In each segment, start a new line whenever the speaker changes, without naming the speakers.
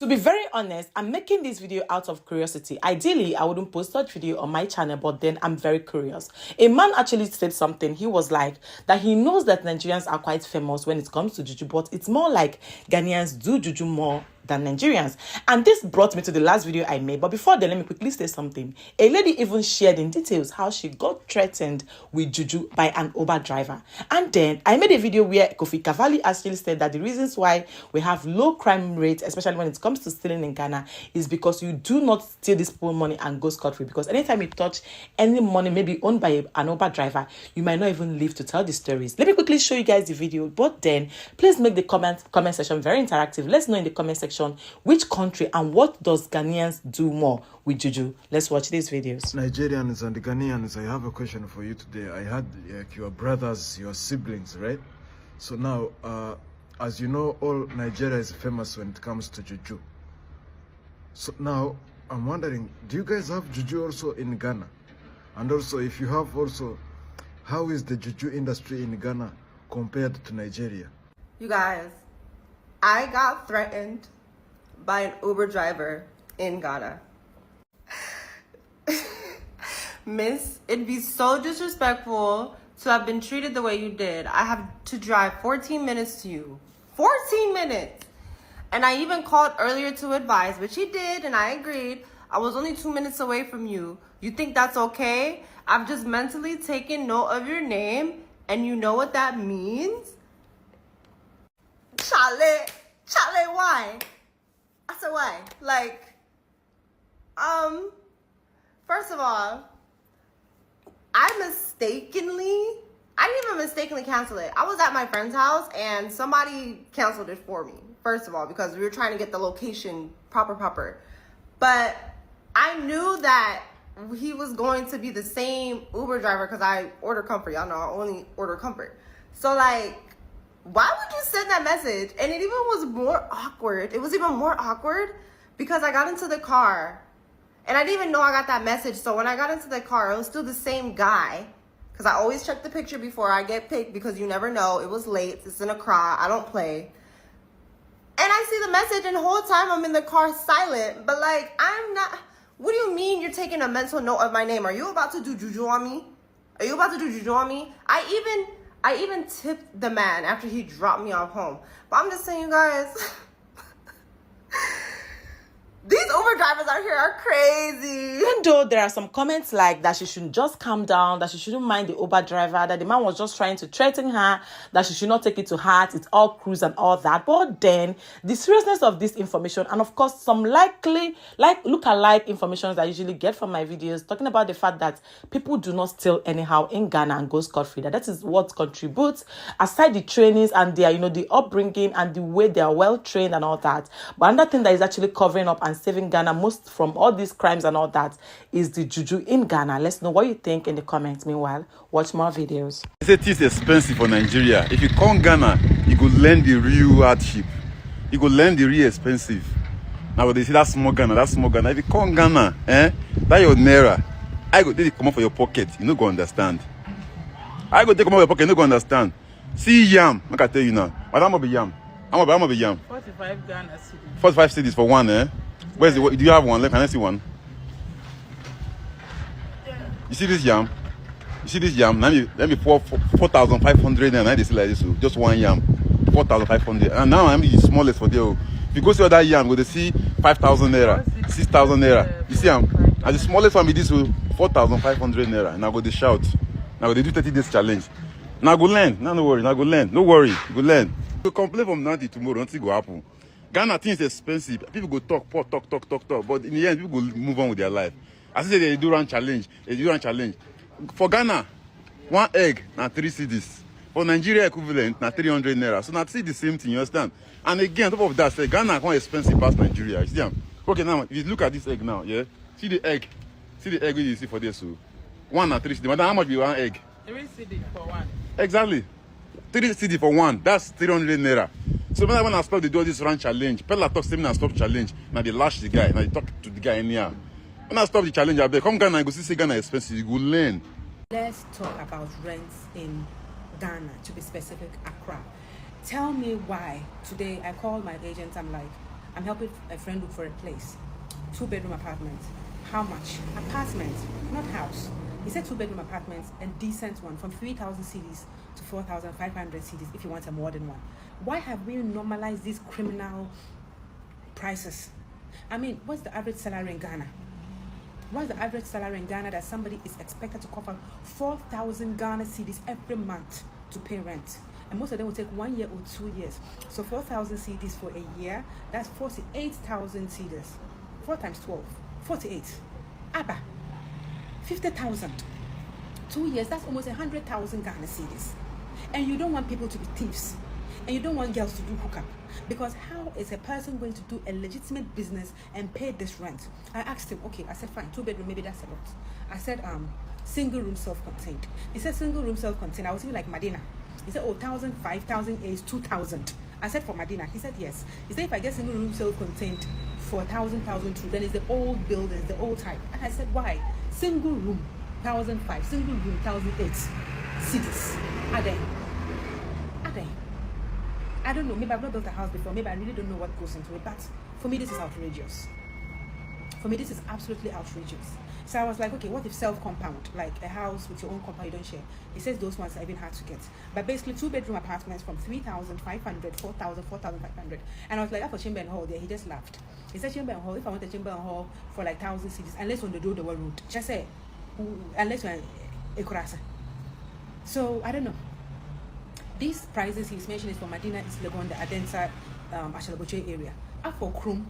To be very honest, I'm making this video out of curiosity. Ideally, I wouldn't post such video on my channel, but then I'm very curious. A man actually said something. He was like that he knows that Nigerians are quite famous when it comes to Juju, but it's more like Ghanaians do Juju more than Nigerians. And this brought me to the last video I made. But before then, let me quickly say something. A lady even shared in details how she got threatened with Juju by an Uber driver. And then I made a video where Kofi Cavalli actually said that the reasons why we have low crime rates, especially when it comes to stealing in Ghana, is because you do not steal this poor money and go scot-free. Because anytime you touch any money maybe owned by an Uber driver, you might not even live to tell the stories. Let me quickly show you guys the video. But then, please make the comment section very interactive. Let's know in the comment section which country and what does Ghanaians do more with Juju. Let's watch these videos.
Nigerians and Ghanaians, I have a question for you today. I had your brothers, your siblings, right? So now, as you know, all Nigeria is famous when it comes to Juju. So now, I'm wondering, do you guys have Juju also in Ghana? And also, if you have also, how is the Juju industry in Ghana compared to Nigeria?
You guys, I got threatened by an Uber driver in Ghana. Miss, it'd be so disrespectful to have been treated the way you did. I have to drive 14 minutes to you. 14 minutes! And I even called earlier to advise, which he did, and I agreed. I was only 2 minutes away from you. You think that's okay? I've just mentally taken note of your name, and you know what that means? Chale, why? I said, why? Like, first of all, I didn't even mistakenly cancel it. I was at my friend's house and somebody canceled it for me, first of all, because we were trying to get the location proper. But I knew that he was going to be the same Uber driver because I order comfort. Y'all know I only order comfort. So, like, why would you send that message? And it even was more awkward. It was even more awkward because I got into the car and I didn't even know I got that message. So when I got into the car, it was still the same guy, because I always check the picture before I get picked because you never know. It was late. It's in Accra. I don't play. And I see the message and the whole time I'm in the car silent. But like, I'm not. What do you mean you're taking a mental note of my name? Are you about to do Juju on me? Are you about to do Juju on me? I even tipped the man after he dropped me off home. But I'm just saying, you guys, these Uber drivers out here are crazy.
Even though there are some comments like that she should just calm down, that she shouldn't mind the Uber driver, that the man was just trying to threaten her, that she should not take it to heart, it's all cruise and all that. But then the seriousness of this information, and of course some look-alike information that I usually get from my videos, talking about the fact that people do not steal anyhow in Ghana and go scot-free. That is what contributes, aside the trainings and their, the upbringing and the way they are well trained and all that. But another thing that is actually covering up and saving Ghana most from all these crimes and all that is the Juju in Ghana. Let's know what you think in the comments. Meanwhile, watch more videos.
They say it is expensive for Nigeria. If you come Ghana, you go learn the real hardship. You go learn the real expensive. Now they say that's small Ghana. If you come Ghana, that your naira, I go take it come out for your pocket. You no go understand. I go take come out for your pocket. You no go understand. See yam, I can tell you now. But I'm gonna be yam. I'm gonna be yam.
45 Ghana cedis.
45 cedis for one, Where's the? Do you have one? Can I see one?
Yeah.
You see this yam? Let me 4,500 and I just like this. Just one yam, 4,500. And now I'm the smallest for there. If you go see other yam, go to see 5,000 naira, 6,000 naira. You see and the smallest one be this 4,500 naira. And I go to shout. Now they do 30 days challenge. Now go learn. No worry. Now go learn. No worry. Go learn. You complain from now till tomorrow. Nothing go happen. Ghana things expensive. People go talk. But in the end, people go move on with their life. As I say, they do run challenge. For Ghana, one egg na 3 cedis. For Nigeria equivalent na 300 naira. So now see the same thing, you understand? And again, on top of that, say Ghana quite expensive past Nigeria. You see them? Okay, now if you look at this egg now, yeah. See the egg wey you see for this. So 1 na 3 cedis. Madam, how much be one egg?
3 cedis for one.
Exactly. 3 cedis for one. That's 300 naira. So when I stop, they do this run challenge. Pella talk same and stop challenge. Now they lash the guy. Now they talk to the guy anyhow. When I stop the challenge, I bet come Ghana and go see Ghana expensive. You go learn.
Let's talk about rents in Ghana, to be specific, Accra. Tell me why. Today I called my agent. I'm like, I'm helping a friend look for a place. 2-bedroom apartment. How much? Apartment, not house. He said 2-bedroom apartments, a decent one, from 3,000 cedis to 4,500 cedis if you want a modern one. Why have we normalized these criminal prices? I mean, what's the average salary in Ghana? What's the average salary in Ghana that somebody is expected to cover 4,000 Ghana cedis every month to pay rent? And most of them will take 1 year or 2 years. So 4,000 cedis for a year, that's 48,000 cedis. 4 times 12, 48. Abba, 50,000. 2 years, that's almost 100,000 Ghana cedis. And you don't want people to be thieves. And you don't want girls to do hookup. Because how is a person going to do a legitimate business and pay this rent? I asked him, okay, I said, fine, 2-bedroom, maybe that's a lot. I said, single room self-contained. He said, single room self-contained. I was thinking like Medina. He said, oh, 1,000, 5,000 is 2,000. I said, for Medina. He said, yes. He said, if I get single room self-contained for 1,000, 1,200, then it's the old buildings, the old type. And I said, why? Single room, 1,005. Single room, 1,008. Cities. Are they? I don't know. Maybe I've not built a house before. Maybe I really don't know what goes into it. But for me, this is outrageous. For me, this is absolutely outrageous. So I was like, okay, what if self-compound? Like a house with your own compound you don't share. He says those ones are even hard to get. But basically, 2-bedroom apartments from 3,500, 4,000, 4,500. And I was like, that for chamber and hall there. He just laughed. He said, chamber and hall, if I want a chamber and hall for like 1,000 cities, unless on the road, just say, unless you're a Kurasa. So, I don't know. These prices he's mentioning is for Medina, East Legon, the Adensa, Ashalaboche area. For Krum,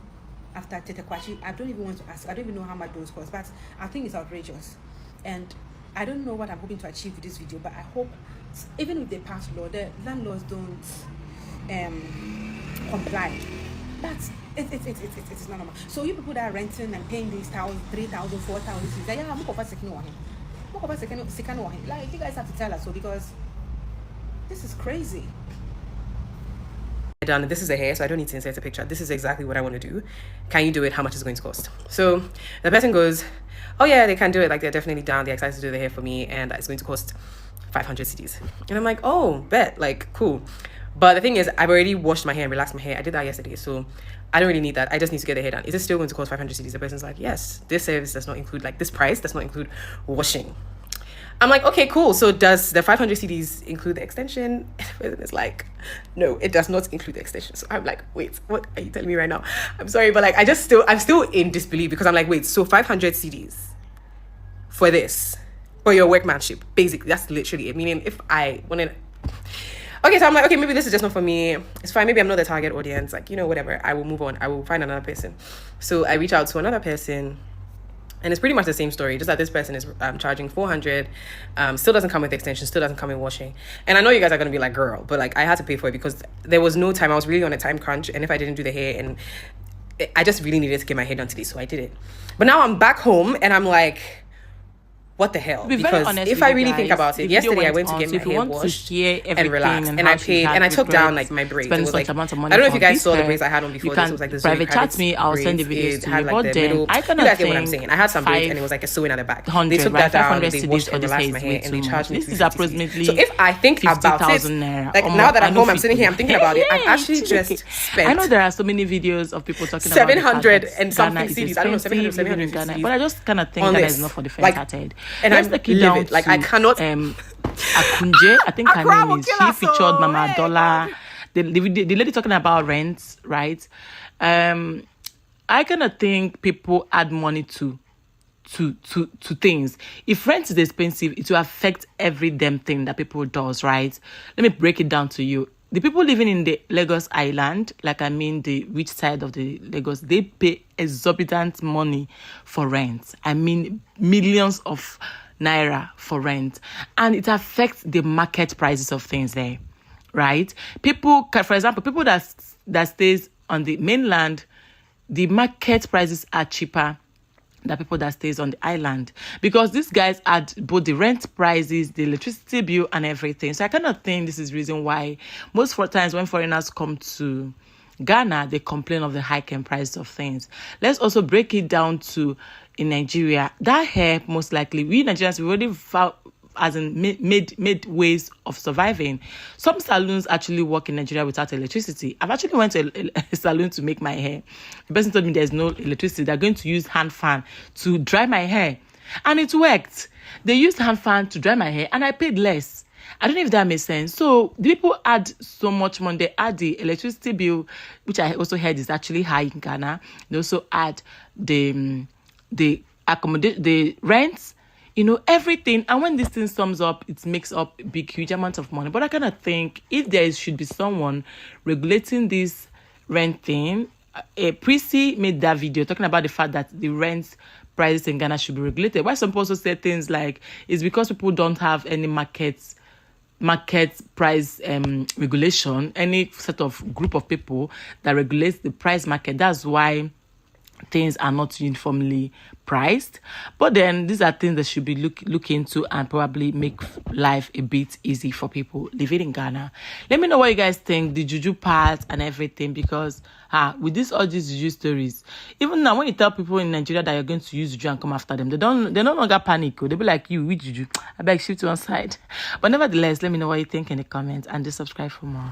after Tetekwachi, I don't even want to ask. I don't even know how much those cost, but I think it's outrageous. And I don't know what I'm hoping to achieve with this video, but I hope, even if they pass law, the landlords don't comply. But it's not normal. So you people that are renting and paying these 1,000, 3,000, 4,000, yeah, like you guys have to tell us so, because this is crazy.
Done. This is a hair, so I don't need to insert a picture. This is exactly what I want to do. Can you do it? How much is it going to cost? So the person goes, oh yeah, they can do it. Like, they're definitely down. They're excited to do the hair for me, and it's going to cost 500 cedis. And I'm like, oh, bet, like, cool. But the thing is, I've already washed my hair and relaxed my hair. I did that yesterday, so I don't really need that. I just need to get the hair done. Is it still going to cost 500 cedis? The person's like, yes, this service does not include, like, this price does not include washing. I'm like, okay, cool. So does the 500 cedis include the extension? And it's like, no, it does not include the extension. So I'm like, wait, what are you telling me right now? I'm sorry, but like, I'm still in disbelief, because I'm like, wait, so 500 cedis for this, for your workmanship, basically, that's literally it. Meaning, if I wanted, okay, so I'm like, okay, maybe this is just not for me. It's fine. Maybe I'm not the target audience. Like, you know, whatever. I will move on. I will find another person. So I reach out to another person. And it's pretty much the same story, just that this person is charging 400, still doesn't come with extension, still doesn't come with washing. And I know you guys are going to be like, girl, but like, I had to pay for it because there was no time. I was really on a time crunch. And if I didn't do the hair, and I just really needed to get my hair done today, so I did it. But now I'm back home and I'm like, what the hell? Because if I really think about it, yesterday I went to get my hair washed and relaxed, and I paid, and I took down like my braids. It was like, I don't know if you guys saw the braids I had on before. This was like this private chat me. I'll send the videos to you. But then I kind of think, you get what I'm saying. I had some braids and it was like a sewing at the back. They took that down, they washed and relaxed my hair, and they charged me. This is approximately. So if I think about it, like now that I'm home, I'm sitting here, I'm thinking about it. I've actually just spent.
I know there are so many videos of people talking about
700 and something cedis. I don't know, 700
Ghana, but I just kind of think Ghana is not for the faint-hearted.
And I'm livid. Like, I cannot.
Akunje, I think her name is. She featured Mama Dollar. The lady talking about rent, right? I kind of think people add money to things. If rent is expensive, it will affect every damn thing that people does, right? Let me break it down to you. The people living in the Lagos Island, like I mean the rich side of the Lagos, they pay exorbitant money for rent. I mean millions of naira for rent, and it affects the market prices of things there, right? People, for example, people that stays on the mainland, the market prices are cheaper than people that stays on the island, because these guys add both the rent prices, the electricity bill, and everything. So I kind of think this is the reason why most times when foreigners come to Ghana, they complain of the hike in price of things. Let's also break it down to in Nigeria. That hair, most likely, we Nigerians, we already as in made ways of surviving. Some salons actually work in Nigeria without electricity. I've actually went to a salon to make my hair. The person told me there's no electricity. They're going to use hand fan to dry my hair. And it worked. They used hand fan to dry my hair and I paid less. I don't know if that makes sense. So the people add so much money. They add the electricity bill, which I also heard is actually high in Ghana. They also add the accommodation, the rent, everything. And when this thing sums up, it makes up a big, huge amount of money. But I kind of think if there should be someone regulating this rent thing, Prissy made that video talking about the fact that the rent prices in Ghana should be regulated. Why some people also say things like it's because people don't have any market price regulation, any sort of group of people that regulates the price market. That's why things are not uniformly priced. But then these are things that should be look into and probably make life a bit easy for people living in Ghana. Let me know what you guys think, the Juju part and everything, because with all these Juju stories, even now when you tell people in Nigeria that you're going to use Juju and come after them, they no longer panic. They'll be like, you with Juju, I beg, shift to one side. But nevertheless, let me know what you think in the comments and just subscribe for more.